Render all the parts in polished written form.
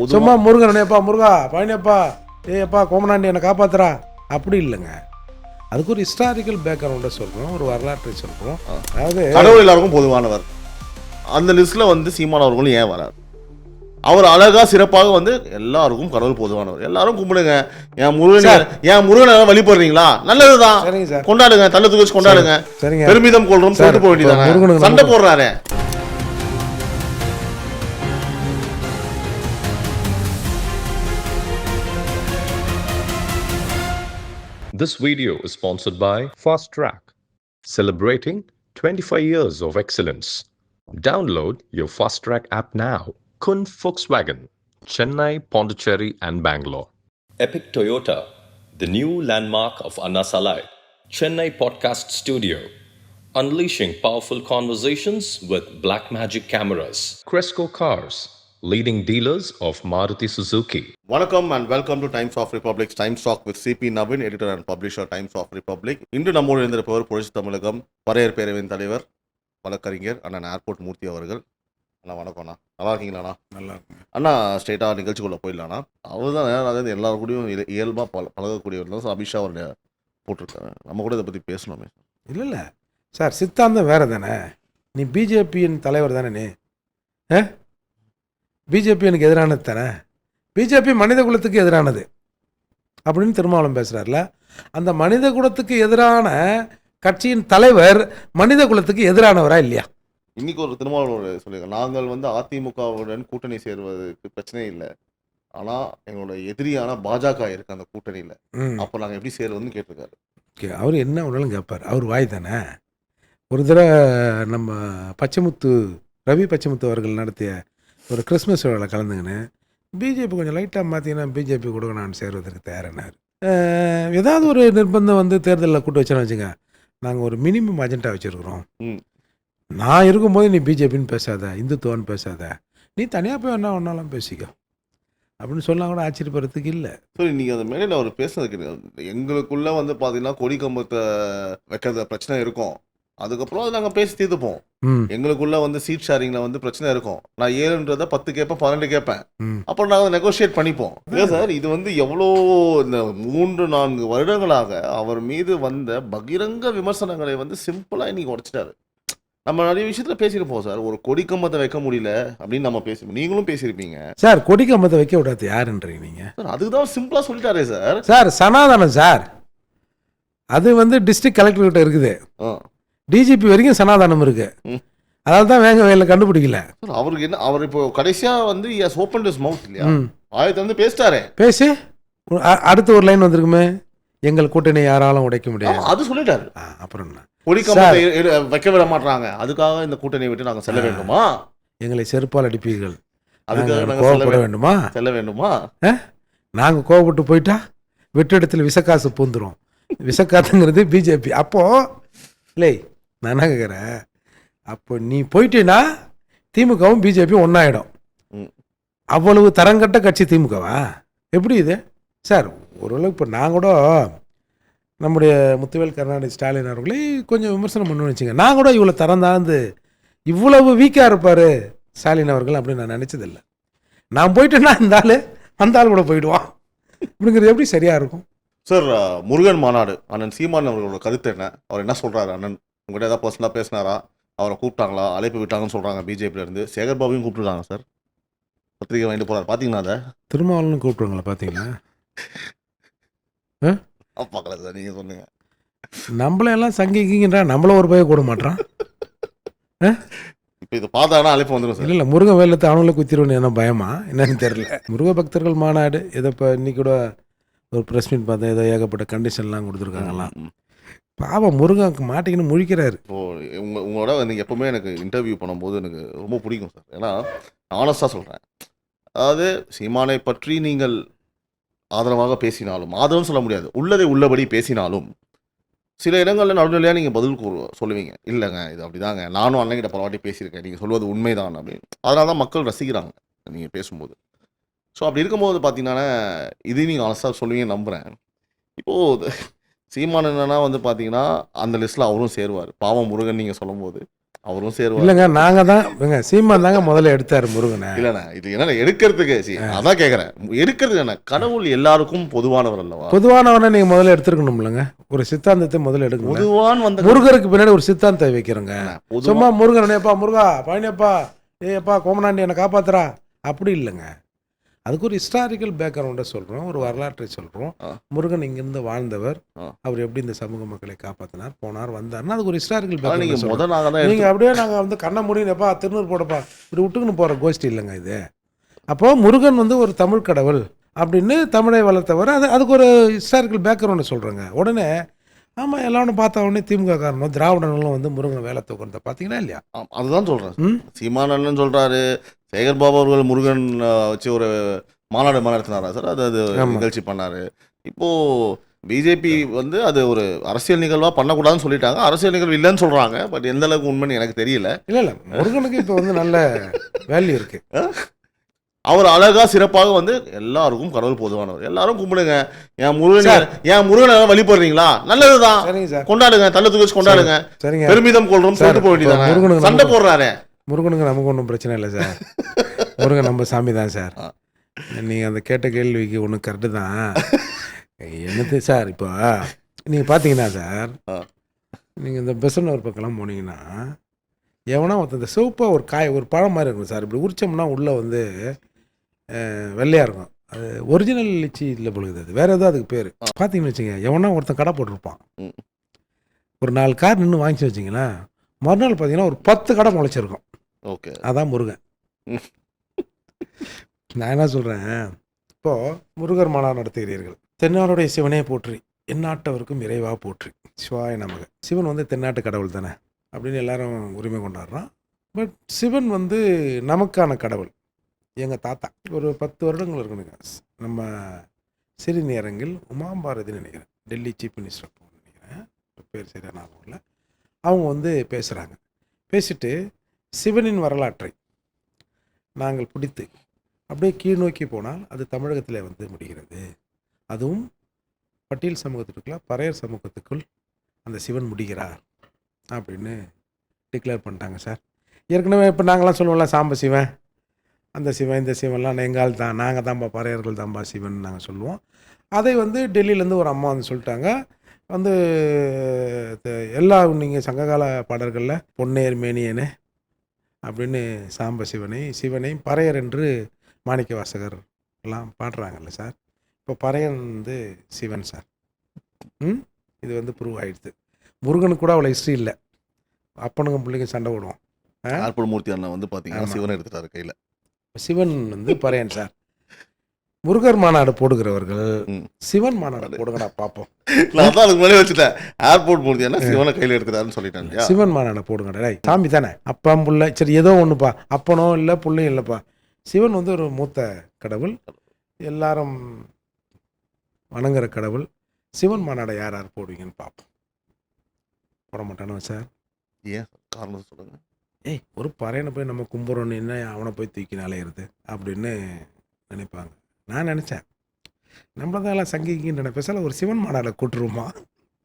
சும்மா முருகன் எப்பா முருகா பழனியப்பா ஏப்பா கோமனாண்டி என்னை காப்பாத்துறா அப்படி இல்லைங்க. அதுக்கு ஒரு ஹிஸ்டாரிக்கல் பேக்ரவுண்டை சொல்கிறோம், ஒரு வரலாற்றை சொல்கிறோம். அதாவது கடவுள் எல்லாருக்கும் பொதுவானவர். அந்த லிஸ்ட்டில் வந்து சீமான் அவர்களும் ஏன் வராது? அவர் அழகா சிறப்பாக வந்து எல்லாருக்கும் கடவுள் பொதுவானவர், எல்லாரும் கும்பிடுங்க. என் முருகனை வழிபடுறீங்களா? நல்லதுதான், கொண்டாடுங்க, தள்ள தூக்கி கொண்டாடுங்க, பெருமிதம் கொள்றோம் சொல்லிட்டு போக வேண்டியதாங்க. சண்டை போடுறாரு. This video is sponsored by Fast Track, celebrating 25 years of excellence. Download your Fast Track app now. Kun Volkswagen, Chennai, Pondicherry and Bangalore. Epic Toyota, the new landmark of Anna Salai, Chennai Podcast Studio, unleashing powerful conversations with black magic cameras. Cresco Cars, leading dealers of Maruti Suzuki. வணக்கம் and welcome to Times of Republic, Times Talk with CP Navin, editor and publisher, Times of Republic. இன்று நம்மோடு இருந்திருப்பவர் புரட்சி தமிழகம் பறையர் பேரவையின் தலைவர் வழக்கறிஞர் அண்ணன் airport மூர்த்தி அவர்கள். அண்ணா வணக்கம்ண்ணா, நல்லா இருக்கீங்களாண்ணா? நல்லா இருக்குங்க அண்ணா. ஸ்ட்ரெயிட்டாக நிகழ்ச்சிக்குள்ளே போயிடலாண்ணா. அவர் தான் அதாவது எல்லாரும் கூடயும் இயல்பாக பழகக்கூடியவர் தான். அபிஷா அவருடைய போட்டிருக்காங்க, நம்ம கூட இதை பற்றி பேசணுமே. இல்லை சார், சித்தாந்தம் வேறு தானே. நீ பிஜேபியின் தலைவர் தானே, நீ பிஜேபி எனக்கு எதிரானது தானே. பிஜேபி மனித குலத்துக்கு எதிரானது அப்படின்னு திருமாவளவன் பேசுகிறார்ல. அந்த மனித குலத்துக்கு எதிரான கட்சியின் தலைவர் மனித குலத்துக்கு எதிரானவரா இல்லையா? இன்னைக்கு ஒரு திருமாவளவன் சொல்லியிருக்காங்க, நாங்கள் வந்து அதிமுகவுடன் கூட்டணி சேர்வதற்கு பிரச்சனை இல்லை, ஆனால் எங்களோட எதிரியான பாஜக இருக்கு அந்த கூட்டணியில், அப்போ நாங்கள் எப்படி சேருவதுன்னு கேட்டிருக்காரு. ஓகே, அவர் என்ன ஒன்றாலும் கேட்பார், அவர் வாய் தானே. ஒரு தடவை நம்ம ரவி பச்சைமுத்து அவர்கள் நடத்திய ஒரு கிறிஸ்மஸ் விழாவில் கலந்துங்கன்னு பிஜேபி கொஞ்சம் லைட்டாக மாற்றிங்கன்னா பிஜேபி கூட நான் சேருவதற்கு தயாரானார். ஏதாவது ஒரு நிர்பந்தம் வந்து தேர்தலில் கூட்டு வச்சோன்னு வச்சுங்க, நாங்கள் ஒரு மினிமம் அஜெண்டா வச்சுருக்குறோம், நான் இருக்கும்போது நீ பிஜேபின்னு பேசாத, இந்துத்துவான்னு பேசாத, நீ தனியாக போய் என்ன ஒன்றாலும் பேசிக்கோ அப்படின்னு சொன்னால் கூட ஆச்சரியப்படுறதுக்கு இல்லை. சரி, நீங்கள் அந்த மேலே அவர் பேசுனது கிடையாது. எங்களுக்குள்ளே வந்து பார்த்தீங்கன்னா கொடி கம்பத்தை வைக்கிறத பிரச்சனை இருக்கும், அதுக்கப்புறம் அது நாங்கள் பேசி தீர்த்துப்போம். எங்களுக்குள்ள வந்து சீட் ஷேரிங்கில் வந்து பிரச்சனை இருக்கும், நான் 7ன்றதை 10 கேட்பேன், 12 கேட்பேன், அப்புறம் நாங்கள் நெகோஷியேட் பண்ணிப்போம். இல்லை சார், இது வந்து எவ்வளோ இந்த 3-4 வருடங்களாக அவர் மீது வந்த பகிரங்க விமர்சனங்களை வந்து சிம்பிளாக இன்னைக்கு உடைச்சிட்டாரு. நம்ம நிறைய விஷயத்துல பேசியிருப்போம் சார். ஒரு கொடி கம்பத்தை வைக்க முடியல அப்படின்னு நம்ம பேசிருப்போம், நீங்களும் பேசியிருப்பீங்க சார். கொடி கம்பத்தை வைக்க விடாது யாருன்றீங்க நீங்க சார்? அதுதான் சிம்பிளா சொல்லிட்டாரே சார். சார் சனாதனம் சார், அது வந்து டிஸ்ட்ரிக்ட் கலெக்டர் கிட்ட இருக்குது, டிஜிபி வரைக்கும் சனாதனம் இருக்கு, அதனால தான் வேங்க வேலை கண்டுபிடிக்கல. அவருக்கு என்ன, அவர் இப்போ கடைசியா வந்து ஓபன் ஹிஸ் மவுத் இல்லையா, ஆயத்தை வந்து பேசிட்டாரே, பேசி அடுத்த ஒரு லைன் வந்திருக்குமே, எங்கள் கூட்டணி யாராலும் உடைக்க முடியாது, அது சொல்லிட்டாரு. அப்புறம் என்ன, கொடி கம்பத்தை வைக்க விட மாட்டாங்க, அதுக்காக இந்த கூட்டணியை விட்டு நாங்கள் செல்ல வேண்டுமா, எங்களை செருப்பால் அடிப்பீர்கள், அதுக்காக கோவப்பட வேண்டுமா, செல்ல வேண்டுமா, நாங்கள் கோவப்பட்டு போயிட்டா வெற்றிடத்தில் விஷக்காசு பூந்துரும். விஷக்காத்துங்கிறது பிஜேபி. அப்போ இல்லை நான் என்ன கேட்குறேன், அப்போ நீ போயிட்டீன்னா திமுகவும் பிஜேபியும் ஒன்றாயிடும். அவ்வளவு தரங்கட்ட கட்சி திமுகவா? எப்படி இது சார்? ஓரளவுக்கு இப்போ நான் கூட நம்முடைய முத்துவேல் கருணாநிதி ஸ்டாலின் அவர்களே கொஞ்சம் விமர்சனம் பண்ணுவேன்னு வச்சுங்க, நான் கூட இவ்வளோ தரம் தாழ்ந்து இவ்வளவு வீக்காக இருப்பார் ஸ்டாலின் அவர்கள் அப்படின்னு நான் நினச்சதில்லை. நான் போயிட்டேன்னா அந்த ஆள் கூட போயிடுவான் அப்படிங்கிறது எப்படி சரியாக இருக்கும் சார்? முருகன் மாநாடு, அண்ணன் சீமான் அவர்களோட கருத்து என்ன? அவர் என்ன சொல்கிறாரு? அண்ணன் உங்கள்கிட்ட ஏதாவது பர்சனலாக பேசினாரா? அவரை கூப்பிட்டாங்களா? அழைப்பு விட்டாங்கன்னு சொல்கிறாங்க பிஜேபியிலேருந்து. சேகர்பாபுவையும் கூப்பிட்டுருக்காங்க சார், பத்திரிகை வாங்கிட்டு போகிறார், பார்த்தீங்கன்னா அதை திருமாவளவன் கூப்பிட்ருங்களா? பார்த்தீங்களா? பார்க்கல சார், நீங்கள் சொன்னீங்க. நம்மளெல்லாம் சங்கிக்கிங்கன்றா நம்மள ஒரு பய கூட மாட்டான். இப்போ இதை பார்த்தாங்கன்னா அழைப்பு வந்துடும் சார். இல்லை முருகன் வேலத்தை அவனுள்ள குத்திடுவோன்னு என்ன பயமா என்னன்னு தெரியல. முருக பக்தர்கள் மாநாடு இதை இப்போ இன்னைக்கு கூட ஒரு ப்ரெஸ் மீட் பார்த்தேன், ஏதோ ஏகப்பட்ட கண்டிஷன்லாம் கொடுத்துருக்காங்கலாம். பாவம் முருகனுக்கு மாட்டிக்கின்னு முழிக்கிறாரு. உங்களோட நீங்கள் எப்போவுமே எனக்கு இன்டர்வியூ பண்ணும்போது எனக்கு ரொம்ப பிடிக்கும் சார், ஏன்னா ஆனஸ்டாக சொல்கிறேன். அதாவது சீமானை பற்றி நீங்கள் ஆதரவாக பேசினாலும், ஆதரவும் சொல்ல முடியாது, உள்ளதை உள்ளபடி பேசினாலும் சில இடங்களில் நடுநிலையாக நீங்கள் பதில் சொல்லுவீங்க, இல்லைங்க இது அப்படிதாங்க, நானும் அண்ணங்கிட்ட பல வாட்டி பேசியிருக்கேன், நீங்கள் சொல்வது உண்மைதான் அப்படின்னு. அதனால தான் மக்கள் ரசிக்கிறாங்க நீங்கள் பேசும்போது. ஸோ அப்படி இருக்கும்போது பார்த்தீங்கன்னா இது நீங்கள் ஆனஸ்டாக சொல்லுவீங்க நம்புகிறேன். இப்போது சீமான் என்னன்னா வந்து பார்த்தீங்கன்னா அந்த லிஸ்ட்டில் அவரும் சேருவார். பாவம் முருகன் நீங்கள் சொல்லும்போது அவரும் சேருவார். இல்லைங்க, நாங்கள் தான் சீமான் தாங்க முதல்ல எடுத்தார் முருகனை. இல்லைண்ணா இது என்ன எடுக்கிறதுக்கு அதான் கேட்குறேன். எடுக்கிறதுக்கு என்ன, கடவுள் எல்லாருக்கும் பொதுவானவர் அல்லவா? பொதுவானவனை நீங்கள் முதல்ல எடுத்துருக்கணும் இல்லைங்க, ஒரு சித்தாந்தத்தை முதல்ல எடுக்கணும். பொதுவான் வந்து முருகருக்கு பின்னாடி ஒரு சித்தாந்தத்தை வைக்கிறோங்க. சும்மா முருகனேப்பா முருகா பழனியப்பா ஏப்பா கோமனாண்டி என்னை காப்பாத்துறா அப்படி இல்லைங்க. அதுக்கு ஒரு ஹிஸ்டாரிக்கல் பேக்ரவுண்டை சொல்கிறோம், ஒரு வரலாற்றை சொல்கிறோம். முருகன் இங்கிருந்து வாழ்ந்தவர், அவர் எப்படி இந்த சமூக மக்களை காப்பாற்றினார், போனார், வந்தார்னா அதுக்கு ஒரு ஹிஸ்டாரிக்கல் பேக்ரவுண்ட். நீங்கள் அப்படியே நாங்கள் வந்து கண்ண முடியும்ப்பா திருநூறு போடப்பா இப்படி விட்டுக்குன்னு போகிற கோஷ்டி இல்லைங்க இது. அப்போது முருகன் வந்து ஒரு தமிழ் கடவுள் அப்படின்னு தமிழை வளர்த்தவர். அதுக்கு ஒரு ஹிஸ்டாரிக்கல் பேக்ரவுண்டை சொல்கிறேங்க. உடனே ஆமாம் எல்லாரும் பார்த்தா உடனே திமுக காரணம் திராவிடர்களும் வந்து முருகன் வேலை தூக்கிறத பார்த்தீங்களா இல்லையா? அதுதான் சொல்கிறேன். சீமானன் சொல்கிறாரு, சேகர் பாபு அவர்கள் முருகன் வச்சு ஒரு மாநாடு நடத்தினாரா சார், அது நிகழ்ச்சி பண்ணார். இப்போது பிஜேபி வந்து அது ஒரு அரசியல் நிகழ்வாக பண்ணக்கூடாதுன்னு சொல்லிட்டாங்க. அரசியல் நிகழ்வு இல்லைன்னு சொல்கிறாங்க. பட் எந்த அளவுக்கு உண்மைன்னு எனக்கு தெரியல. இல்லை முருகனுக்கு இப்போ வந்து நல்ல வேல்யூ இருக்குது. அவர் அழகா சிறப்பாக வந்து எல்லாருக்கும் கடவுள் பொதுவானவர், எல்லாரும் கும்பிடுங்க. என் முருகனை வழிபடுறீங்களா, நல்லதுதான், கொண்டாடுங்க, தள்ள தூக்கி கொண்டாடுங்க, பெருமிதம் கொள்றோம் சொல்லிட்டு போக வேண்டியதானே. சண்டை போடுறாரு முருகனுக்கு நமக்கு ஒன்றும் பிரச்சனை இல்லை சார். முருகன் நம்ம சாமி தான் சார். நீங்கள் அந்த கேட்ட கேள்விக்கு ஒன்று கரெக்டு தான். என்னது சார், இப்போ நீங்கள் பார்த்தீங்கன்னா சார், நீங்கள் இந்த பெசன் பக்கம்லாம் போனீங்கன்னா எவனா ஒருத்தர் இந்த சிவப்பாக ஒரு காய் ஒரு பழம் மாதிரி இருக்கும் சார், இப்படி உரிச்சோம்னா உள்ளே வந்து வெள்ளையாக இருக்கும். அது ஒரிஜினல் லிச்சி இல்லை பொழுது, அது வேறு ஏதோ அதுக்கு பேர். பார்த்தீங்கன்னு வச்சுங்க, எவனா ஒருத்தன் கடை போட்டிருப்பான், ஒரு 4 கார் நின்று வாங்கிச்சு வச்சிங்கன்னா மறுநாள் பார்த்தீங்கன்னா ஒரு 10 கடை முளைச்சிருக்கும். ஓகே, அதான் முருகன். நான் என்ன சொல்கிறேன், இப்போது முருகர் மாநாடு நடத்துகிறீர்கள். தென்னாடுடைய சிவனே போற்றி, எந்நாட்டவருக்கும் இறைவா போற்றி, சிவாய நமக. சிவன் வந்து தென்னாட்டு கடவுள் தானே அப்படின்னு எல்லாரும் உரிமை கொண்டாடுறான். பட் சிவன் வந்து நமக்கான கடவுள். எங்கள் தாத்தா ஒரு 10 வருடங்கள் இருக்கணுங்க, நம்ம சிறுநீரங்கில் அரங்கில் உமாபாரதி நினைக்கிறேன், டெல்லி சீஃப் மினிஸ்டர் நினைக்கிறேன், பேர் சரியான ஆகல, அவங்க வந்து பேசுகிறாங்க. பேசிட்டு சிவனின் வரலாற்றை நாங்கள் பிடித்து அப்படியே கீழ் நோக்கி போனால் அது தமிழகத்தில் வந்து முடிகிறது. அதுவும் பட்டியல் சமூகத்துக்குள்ள பறையர் சமூகத்துக்குள் அந்த சிவன் முடிகிறார் அப்படின்னு டிக்ளேர் பண்ணிட்டாங்க சார். ஏற்கனவே இப்போ நாங்களாம் சொல்லுவோம்ல, சாம்ப சிவன், அந்த சிவன் இந்த சிவன்லாம் எங்கால் தான், நாங்கள் தான்ப்பா பறையர்கள் தான்ப்பா சிவன் நாங்கள் சொல்லுவோம். அதை வந்து டெல்லியிலேருந்து ஒரு அம்மா வந்து சொல்லிட்டாங்க, வந்து எல்லா நீங்கள் சங்ககால பாடல்களில் பொன்னேர் மேனியனே அப்படின்னு சாம்ப சிவனை பறையர் என்று மாணிக்க வாசகர் எல்லாம் பாடுறாங்கல்ல சார். இப்போ பறையன் வந்து சிவன் சார். இது வந்து ப்ரூவ் ஆகிடுது. முருகனுக்கு கூட அவ்வளோ ஹிஸ்ட்ரி இல்லை, அப்பனுங்க பிள்ளைங்க சண்டை விடுவோம். மூர்த்தி அண்ணா வந்து பார்த்தீங்கன்னா சிவன் எடுத்துட்டாரு கையில். சிவன் வந்து பறையன் சார். முருகர் மாநாடு போடுகிறவர்கள் சிவன் மாநாடு போடுங்கடா பார்ப்போம். நான் தான் அதுக்கு முன்னாடி வச்சுட்டேன், ஏர்போர்ட் மூர்த்தி அண்ணா சிவனை கையில் எடுத்துட்டாருன்னு சொல்லிட்டாங்க. சிவன் மாநாடு போடுங்கடா, சாமி தானே, அப்பா புள்ள சரி ஏதோ ஒன்றுப்பா, அப்பனோ இல்லை புள்ளையும் இல்லைப்பா. சிவன் வந்து ஒரு மூத்த கடவுள், எல்லாரும் வணங்குற கடவுள். சிவன் மாநாடை யார் யார் போடுவீங்கன்னு பார்ப்போம். போட மாட்டானோ சார்? ஏன் காரணம் சொல்லுங்க. ஏய், ஒரு பறையனை போய் நம்ம கும்பிட்றோன்னு என்ன அவனை போய் தூக்கி நாளையிறது அப்படின்னு நினைப்பாங்க. நான் நினச்சேன் நம்ம தான் எல்லாம் சங்கிக்கின்ற நினைப்பேன், ஒரு சிவன் மாநாடை கூட்டுருவோமா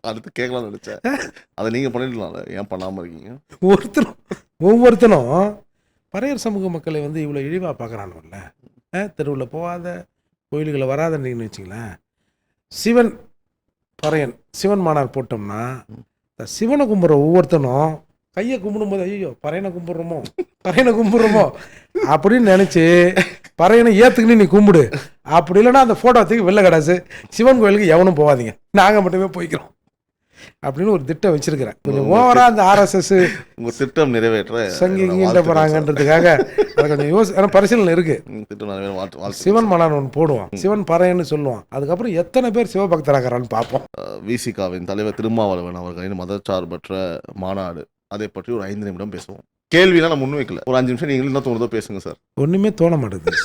அடுத்து கேட்கலாம்னு நினச்சேன். அதை நீங்கள் பண்ணிடலாம்ல, ஏன் பண்ணாமல் இருக்கீங்க? ஒவ்வொருத்தனும் பறையர் சமூக மக்களை வந்து இவ்வளோ இழிவாக பார்க்குறானுல்ல. தெருவில் போகாத, கோயில்களை வராதன்னு வச்சிங்களேன். சிவன் பறையன் சிவன் மாநாடு போட்டோம்னா சிவனை கும்பிட்ற ஒவ்வொருத்தனும் கையை கும்பிடும்போது ஐயோ பறையனை கும்பிட்றோமோ அப்படின்னு நினச்சி பறையனை ஏற்றுக்குன்னு நீ கும்பிடு. அப்படி இல்லைன்னா அந்த ஃபோட்டோத்துக்கு வெளில கடாசு சிவன் கோயிலுக்கு எவனும் போகாதீங்க, நாங்கள் மட்டுமே போய்க்கிறோம் அப்படின்னு ஒரு திட்டம் வச்சிருக்கிறேன். கொஞ்சம் ஓவரா அந்த RSS உங்க திட்டம் நிறைவேற்ற சங்கிங்கிட்ட போறாங்கன்றதுக்காக அது கொஞ்சம் பரிசீலனை இருக்கு. சிவன் மாநாடு ஒன்று போடுவோம், சிவன் பறையன்னு சொல்லுவோம், அதுக்கப்புறம் எத்தனை பேர் சிவபக்தராகிறான்னு பார்ப்போம். விசிகாவின் தலைவர் திருமாவளவன் அவர்களின் மதச்சார்பற்ற மாநாடு, அதை பற்றி ஒரு 5 நிமிடம் பேசுவோம். கேள்விலாம் நான் முன் வைக்கல, ஒரு 5 நிமிஷம் நீங்களும் என்ன தோணுதோ பேசுங்க சார். ஒன்றுமே தோண மாட்டேங்குது,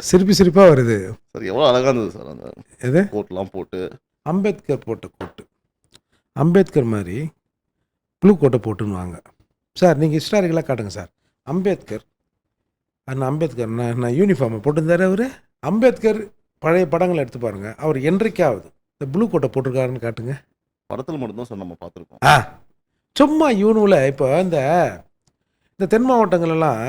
சிரிப்பா வருது சார். எவ்வளோ அழகாக இருந்தது சார் அந்த எது கோட்லாம் போட்டு. அம்பேத்கர் போட்ட கோட்டு, அம்பேத்கர் மாதிரி ப்ளூ கோட்டை போட்டுன்னு வாங்க சார். நீங்கள் ஹிஸ்டாரிக்கலாக காட்டுங்க சார். அம்பேத்கர் நான் யூனிஃபார்மை போட்டுருந்தாரு அவர். அம்பேத்கர் பழைய படங்களை எடுத்து பாருங்கள், அவர் என்றைக்காவது இந்த ப்ளூ கோட்டை போட்டிருக்காருன்னு காட்டுங்க. படத்தில் மட்டும்தான் சார் நம்ம பார்த்துருக்கோம். சும்மா யூனில் இப்போ இந்த இந்த தென் மாவட்டங்களெல்லாம்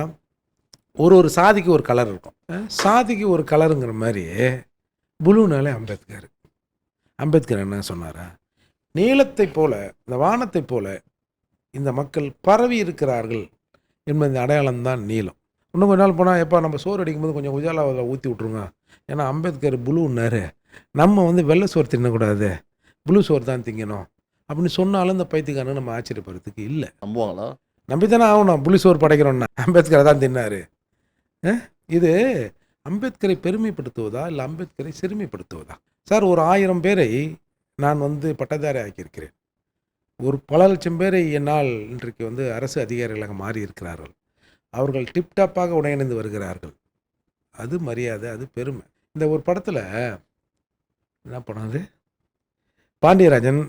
ஒரு சாதிக்கு ஒரு கலர் இருக்கும். சாதிக்கு ஒரு கலருங்கிற மாதிரி புளுனாலே அம்பேத்கர். அம்பேத்கர் என்ன சொன்னாரா, நீலத்தை போல இந்த வானத்தை போல இந்த மக்கள் பரவி இருக்கிறார்கள் என்பது அடையாளம் தான் நீலம். இன்னும் கொஞ்ச நாள் போனால் எப்போ நம்ம சோறு அடிக்கும்போது கொஞ்சம் உஜாலாவில் ஊற்றி விட்ருங்க, ஏன்னா அம்பேத்கர் புளுன்னாரு, நம்ம வந்து வெள்ளை சோறு தின்னக்கூடாது, புளு சோறு தான் திங்கணும் அப்படின்னு சொன்னாலும் இந்த பைத்தியக்காரன் நம்ம ஆச்சரியப்படுறதுக்கு இல்லை. நம்புவாங்களா? நம்பி தானே ஆகணும். புளி சோறு படைக்கிறோன்னா அம்பேத்கரை தான் தின்னாரு. இது அம்பேத்கரை பெருமைப்படுத்துவதா இல்லை அம்பேத்கரை சிறுமைப்படுத்துவதா? சார், ஒரு 1000 பேரை நான் வந்து பட்டதாரி ஆக்கியிருக்கிறேன். ஒரு பல லட்சம் பேரை என்னால் இன்றைக்கு வந்து அரசு அதிகாரிகளாக மாறி இருக்கிறார்கள். அவர்கள் டிப்டாப்பாக உடையணிந்து வருகிறார்கள். அது மரியாதை, அது பெருமை. இந்த ஒரு படத்தில் என்ன பண்ணாது, பாண்டியராஜன்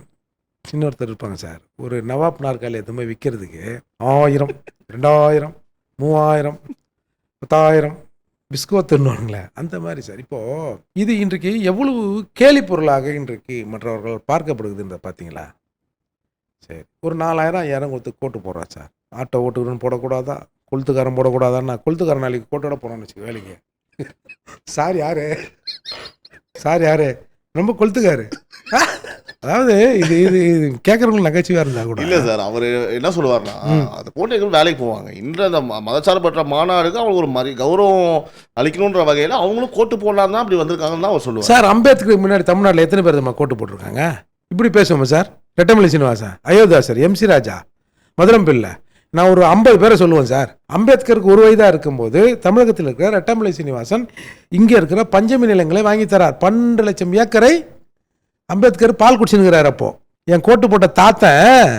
இன்னொருத்தர் இருப்பாங்க சார், ஒரு நவாப் நாற்காலி எதுவுமே விற்கிறதுக்கு 1000, 2000, 3000, 10,000 பிஸ்கோத்துன்னுவாங்களே, அந்த மாதிரி சார். இப்போது இது இன்றைக்கு எவ்வளவு கேலி பொருளாக இன்றைக்கு மற்றவர்கள் பார்க்கப்படுதுன்ற பார்த்தீங்களா? சரி, ஒரு 4000, 5000 கொடுத்து கோட்டு போடுறான் சார். ஆட்டோ ஓட்டுக்கிறன்னு போடக்கூடாதா, கொளுத்துக்காரன் போடக்கூடாதான்னா, கொளுத்துக்காரன் நாளைக்கு கோட்டோட போனான்னு வச்சுக்க வேலைக்கு. சார் யாரு ரொம்ப கொளுத்துக்காரு. அதாவது இது இது இது கேட்குறவங்களுக்கு நகைச்சுவையாக இருந்தால் கூட இல்லை சார், அவர் என்ன சொல்லுவார்னா, அது போட்டு எங்களுக்கு வேலைக்கு போவாங்க. இன்று அந்த மதச்சார்பற்ற மாநாடுக்கு அவங்களுக்கு ஒரு கௌரவம் அளிக்கணுன்ற வகையில் அவங்களும் கோட்டு போடலாம் தான் அப்படி வந்திருக்காங்கன்னு தான் அவர் சொல்லுவார். சார், அம்பேத்கருக்கு முன்னாடி தமிழ்நாட்டில் எத்தனை பேர் நம்ம கோட்டு போட்டிருக்காங்க? இப்படி பேசுவோமா சார்? ரெட்டமலை சீனிவாசன், அயோத்தியாசர், MC ராஜா, மதுரம் பிள்ளை, நான் ஒரு 50 பேரை சொல்லுவேன் சார். அம்பேத்கருக்கு 1 வயதாக இருக்கும்போது தமிழகத்தில் இருக்கிற ரெட்டமலை சீனிவாசன் இங்கே இருக்கிற பஞ்சமி நிலங்களை வாங்கி தரார். 12 லட்சம் ஏக்கரை அம்பேத்கர் பால் குடிச்சுங்கிறார். அப்போ என் கோட்டு போட்ட தாத்தன்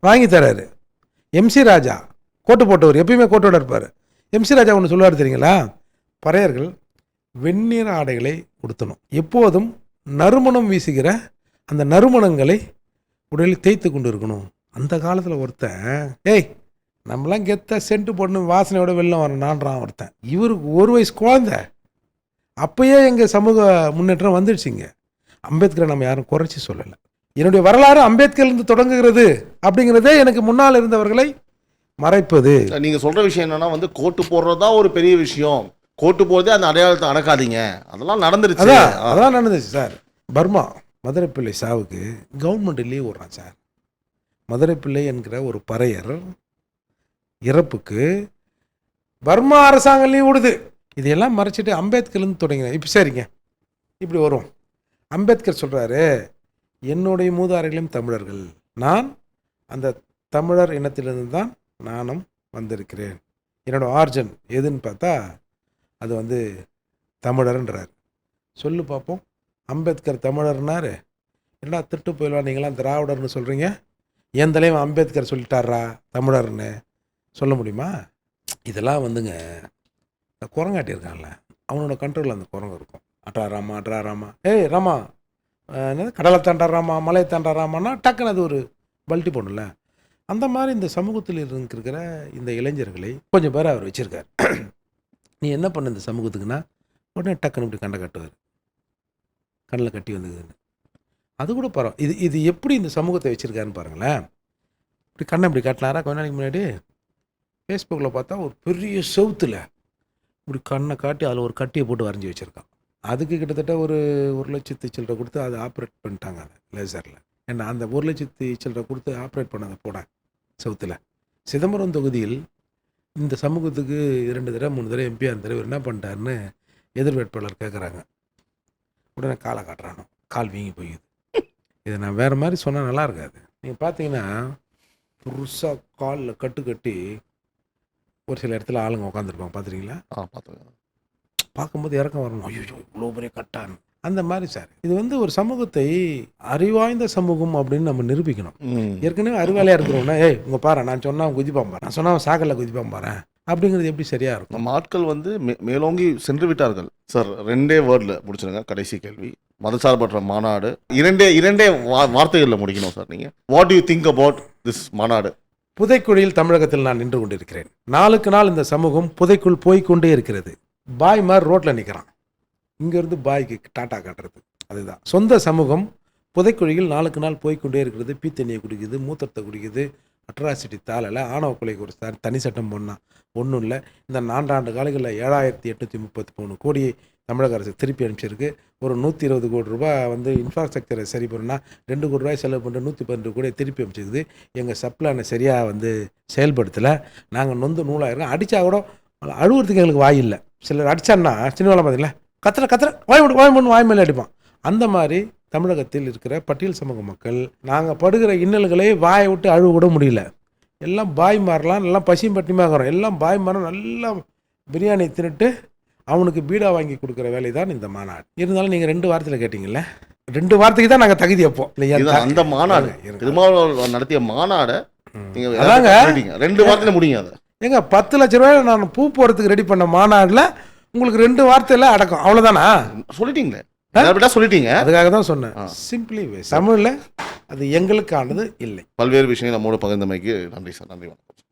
வாங்கி தராரு. MC ராஜா கோட்டு போட்டவர், எப்பயுமே கோட்டோட இருப்பார். MC ராஜா ஒன்று சொல்லுவார் தெரியுங்களா, பறையர்கள் வெந்நீர் ஆடைகளை உடுத்தணும், எப்போதும் நறுமணம் வீசுகிற அந்த நறுமணங்களை உடலில் தேய்த்து கொண்டு இருக்கணும். அந்த காலத்தில் ஒருத்தன் நம்மளாம் கெத்த சென்ட்டு போட்டு வாசனையோட வெளில வரணுன்றான் ஒருத்தன். இவருக்கு 1 வயசு குழந்தை. அப்பயே எங்கள் சமூக முன்னேற்றம் வந்துடுச்சிங்க. அம்பேத்கரை நம்ம யாரும் குறைச்சி சொல்லலை. என்னுடைய வரலாறு அம்பேத்கர்லேருந்து தொடங்குகிறது அப்படிங்கிறதே எனக்கு முன்னால் இருந்தவர்களை மறைப்பது. நீங்கள் சொல்கிற விஷயம் என்னன்னா வந்து கோட்டு போடுறதா ஒரு பெரிய விஷயம், கோட்டு போடுறதே அந்த அடையாளத்தை அடக்காதீங்க, அதெல்லாம் நடந்துருச்சு. அதான் நடந்துச்சு சார். பர்மா மதுரை பிள்ளை சாவுக்கு கவர்மெண்ட் லீவ் விடுறான் சார். மதுரை பிள்ளை என்கிற ஒரு பறையர் இறப்புக்கு பர்மா அரசாங்கம் லீவ் விடுது. இதையெல்லாம் மறைச்சிட்டு அம்பேத்கர்லேருந்து தொடங்கினேன். இப்போ சரிங்க, இப்படி வரும். அம்பேத்கர் சொல்கிறாரு, என்னுடைய மூதாதைகளும் தமிழர்கள், நான் அந்த தமிழர் இனத்திலிருந்து தான் நானும் வந்திருக்கிறேன், என்னோட ஆர்ஜன் எதுன்னு பார்த்தா அது வந்து தமிழர்ன்றார். சொல்லு பார்ப்போம், அம்பேத்கர் தமிழர்னாரு, என்ன திட்டு போயிடலாம், நீங்களாம் திராவிடர்னு சொல்கிறீங்க, என் தலைவன் அம்பேத்கர் சொல்லிட்டாரா தமிழர்னு சொல்ல முடியுமா? இதெல்லாம் வந்துங்க குரங்காட்டியிருக்கான்ல, அவனோட கண்ட்ரோலில் அந்த குரங்கு இருக்கும். அட்ரா ராமா, ராமா என்னது, கடலை தாண்டா ராமா, மலையை தாண்டா ராமான்னா டக்குன்னு அது ஒரு பல்ட்டி போடல. அந்த மாதிரி இந்த சமூகத்தில் இருக்கிற இந்த இளைஞர்களை கொஞ்சம் பேர் அவர் வச்சுருக்கார். நீ என்ன பண்ண இந்த சமூகத்துக்குன்னா, உடனே டக்குன்னு இப்படி கண்டை கட்டுவார், கண்ணில் கட்டி வந்ததுன்னு. அது கூட பரவாயில்ல. இது எப்படி இந்த சமூகத்தை வச்சுருக்காருன்னு பாருங்களேன். இப்படி கண்ணை இப்படி காட்டினாரா கொஞ்ச நாளைக்கு முன்னாடி ஃபேஸ்புக்கில் பார்த்தா ஒரு பெரிய செவுத்தில் இப்படி கண்ணை காட்டி அதில் ஒரு கட்டியை போட்டு வரைஞ்சி வச்சுருக்கான். அதுக்கு கிட்டத்தட்ட ஒரு 1,00,000 சில்லரை கொடுத்து அதை ஆப்ரேட் பண்ணிட்டாங்க, அதை லேசரில். ஏன்னா அந்த 1,00,000 சில்லரை கொடுத்து ஆப்ரேட் பண்ணதை போட செவுத்தில். சிதம்பரம் தொகுதியில் இந்த சமூகத்துக்கு 2 தடவை 3 தடவை MP தடவை என்ன பண்ணிட்டாருன்னு எதிர் வேட்பாளர் கேட்குறாங்க. உடனே காலை காட்டுறானோ, கால் வீங்கி போயிடுது. இதை நான் வேறு மாதிரி சொன்னால் நல்லா இருக்காது. நீங்கள் பார்த்தீங்கன்னா புதுசாக காலில் கட்டு கட்டி ஒரு சில இடத்துல ஆளுங்க உட்காந்துருப்பாங்க, பார்த்துருக்கீங்களா? பார்த்துருக்கேன். பார்க்கும்போது இறக்கம் வரணும், ஐயோ இவ்வளோ பெரிய கட்டான்னு. அந்த மாதிரி சார், இது வந்து ஒரு சமூகத்தை அறிவாய்ந்த சமூகம் அப்படின்னு நம்ம நிரூபிக்கணும். ஏற்கனவே அறிவாளியாக இருக்கிறோம்னா, உங்கள் பாரு, நான் சொன்னா அவன் குதிப்பான் பாரு, நான் சொன்னா அவன் சாக்கல்ல குதிப்பான் பாரு அப்படிங்கிறது எப்படி சரியாக இருக்கும்? நம்ம ஆட்கள் வந்து மேலோங்கி சென்று விட்டார்கள் சார். 2 வேர்டில் முடிச்சிருங்க. கடைசி கேள்வி, மதசார்பற்ற மாநாடு. இரண்டே வார்த்தைகளில் முடிக்கணும் சார். நீங்கள் what to you think about this மாநாடு? புதைக்குழியில் தமிழகத்தில் நான் நின்று கொண்டிருக்கிறேன். நாளுக்கு நாள் இந்த சமூகம் புதைக்குள் போய்கொண்டே இருக்கிறது. பாய் மாதிரி ரோட்டில் நிற்கிறான், இங்கேருந்து பாய்க்கு டாட்டா காட்டுறது. அதுதான் சொந்த சமூகம் புதைக்குழியில் நாளுக்கு நாள் போய்கொண்டே இருக்கிறது. பீத்தண்ணியை குடிக்குது, மூத்தத்தை குடிக்குது, அட்ராசிட்டி தாளல ஆணவ கொலைக்கு ஒரு தனி சட்டம் போடணும். ஒன்றும் இல்லை, இந்த 4 ஆண்டு காலங்களில் 7,833 கோடியை தமிழக அரசு திருப்பி அனுப்பிச்சிருக்கு. ஒரு 120 கோடி ரூபாய் வந்து இன்ஃப்ராஸ்ட்ரக்சரை சரி பண்ணால் 2 கோடி ரூபாய் செலவு பண்ணிட்டு 112 கோடியை திருப்பி அனுப்பிச்சிருக்குது. எங்கள் சப்ளானை சரியாக வந்து செயல்படுத்தலை. நாங்கள் நொந்து நூலாயிருக்கோம். அடித்தா கூட அழுவுறதுக்கு எங்களுக்கு வாய் இல்லை. சிலர் அடித்தான்னா சின்ன வேலை பார்த்தீங்களா, கத்துற வாய் மேலே அடிப்பான். அந்த மாதிரி தமிழகத்தில் இருக்கிற பட்டியல் சமூக மக்கள் நாங்கள் படுகிற இன்னல்களை வாயை விட்டு அழுவ கூட முடியல. எல்லாம் பாய் மாறலாம், எல்லாம் பசியும் பட்டியமாகறோம். எல்லாம் பாய் மாறம் நல்லா பிரியாணி தின்னுட்டு அவனுக்கு பீடா வாங்கி கொடுக்குற வேலை தான் இந்த மாநாடு. இருந்தாலும் நீங்கள் 2 வாரத்தில் கேட்டிங்கல்ல, 2 வாரத்துக்கு தான் நாங்கள் தகுதி அப்போ இல்லையா? அந்த மாநாடு திருமாவளவன் நடத்திய மாநாடை நீங்கள் அதாங்க 2 வாரத்தில் முடியுங்க. அதை ஏங்க 10 லட்ச ரூபாய் நான் பூ போகிறதுக்கு ரெடி பண்ண மாநாட்டில் உங்களுக்கு 2 வார்த்தையில் அடக்கம், அவ்வளோதானா? சொல்லிட்டீங்களே, சொல்லிட்டீங்க. அதுக்காக தான் சொன்னேன். சிம்பிளி தமிழில் அது எங்களுக்கானது இல்லை. பல்வேறு விஷயங்கள் நம்மோட பகிர்ந்தமைக்கு நன்றி சார். நன்றி, வணக்கம்.